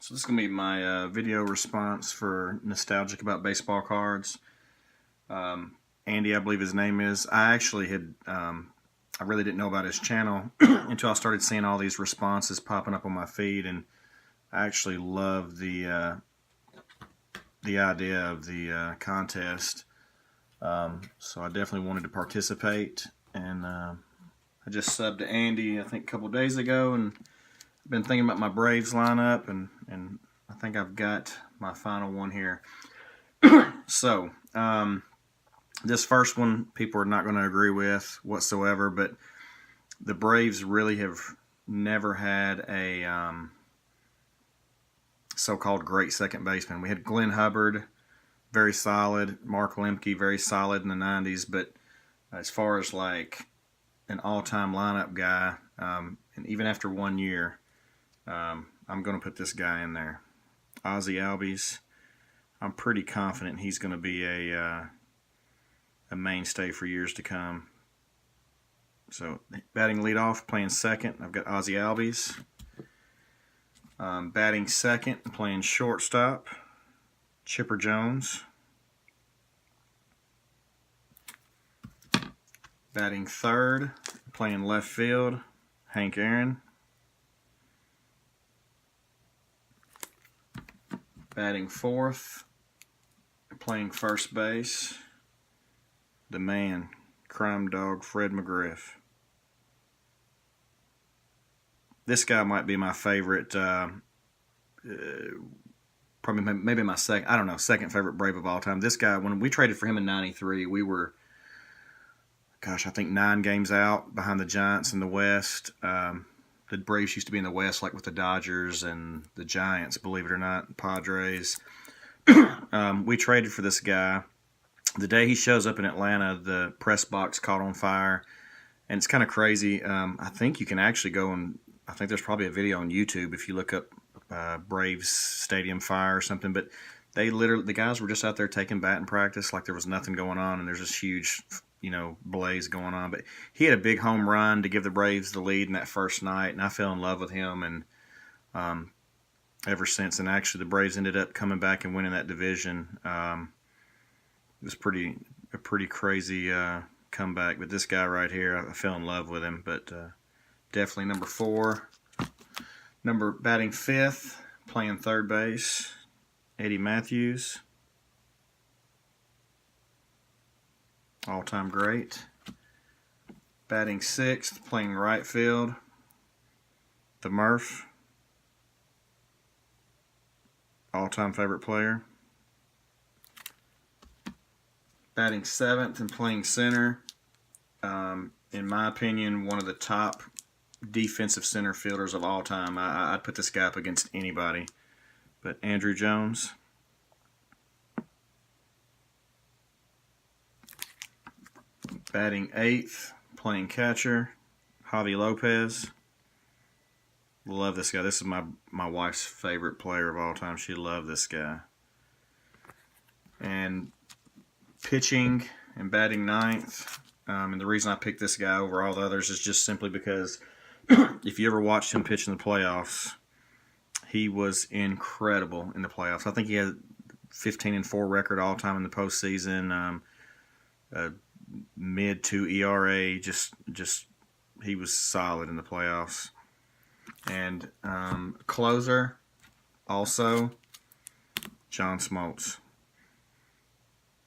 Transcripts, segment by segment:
So this is going to be my video response for Nostalgic About Baseball Cards. Andy, I believe his name is. I actually had, I really didn't know about his channel until I started seeing all these responses popping up on my feed, and I actually love the idea of the contest. So I definitely wanted to participate, and I just subbed to Andy I think a couple days ago, and I've been thinking about my Braves lineup, and I think I've got my final one here. So this first one people are not going to agree with whatsoever, but the Braves really have never had a so-called great second baseman. We had Glenn Hubbard, very solid. Mark Lemke, very solid in the 90s. But as far as like an all-time lineup guy, and even after 1 year, I'm going to put this guy in there. Ozzie Albies. I'm pretty confident he's going to be a mainstay for years to come. So batting leadoff, playing second, I've got Ozzie Albies. Batting second, playing shortstop, Chipper Jones. Batting third, playing left field, Hank Aaron. Batting fourth, playing first base, the man, Crime Dog Fred McGriff. This guy might be my favorite, probably maybe my second favorite Brave of all time. This guy, when we traded for him in '93, we were, gosh, I think 9 games out behind the Giants in the West. The Braves used to be in the West, like with the Dodgers and the Giants, believe it or not, Padres. We traded for this guy. The day he shows up in Atlanta, the press box caught on fire, and it's kind of crazy. I think you can actually go and I think there's probably a video on YouTube if you look up Braves Stadium fire or something. But they literally, the guys were just out there taking batting practice like there was nothing going on, and there's this huge, blaze going on. But he had a big home run to give the Braves the lead in that first night, and I fell in love with him, and ever since. And actually, the Braves ended up coming back and winning that division. It was a pretty crazy comeback. But this guy right here, I fell in love with him. But definitely number 4. Batting fifth, playing third base, Eddie Matthews. All-time great. Batting sixth, playing right field, the Murph. All-time favorite player. Batting seventh and playing center, in my opinion, one of the top defensive center fielders of all time. I'd put this guy up against anybody. But Andruw Jones. Batting eighth, playing catcher, Javi Lopez. Love this guy. This is my wife's favorite player of all time. She loved this guy. And pitching and batting ninth. And the reason I picked this guy over all the others is just simply because if you ever watched him pitch in the playoffs, he was incredible in the playoffs. I think he had 15-4 record all time in the postseason. Mid 2 ERA. Just he was solid in the playoffs. And closer, also John Smoltz.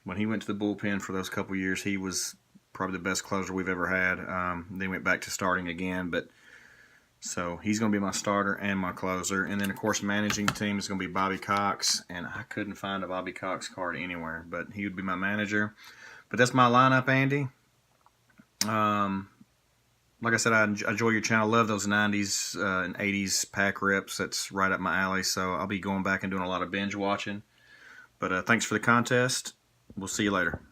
When he went to the bullpen for those couple years, he was probably the best closer we've ever had. Then went back to starting again, but so he's going to be my starter and my closer. And then, of course, managing the team is going to be Bobby Cox, and I couldn't find a Bobby Cox card anywhere, but he would be my manager. But that's my lineup, Andy. Like I said, I enjoy your channel. Love those 90s and 80s pack rips. That's right up my alley, so I'll be going back and doing a lot of binge watching. But thanks for the contest. We'll see you later.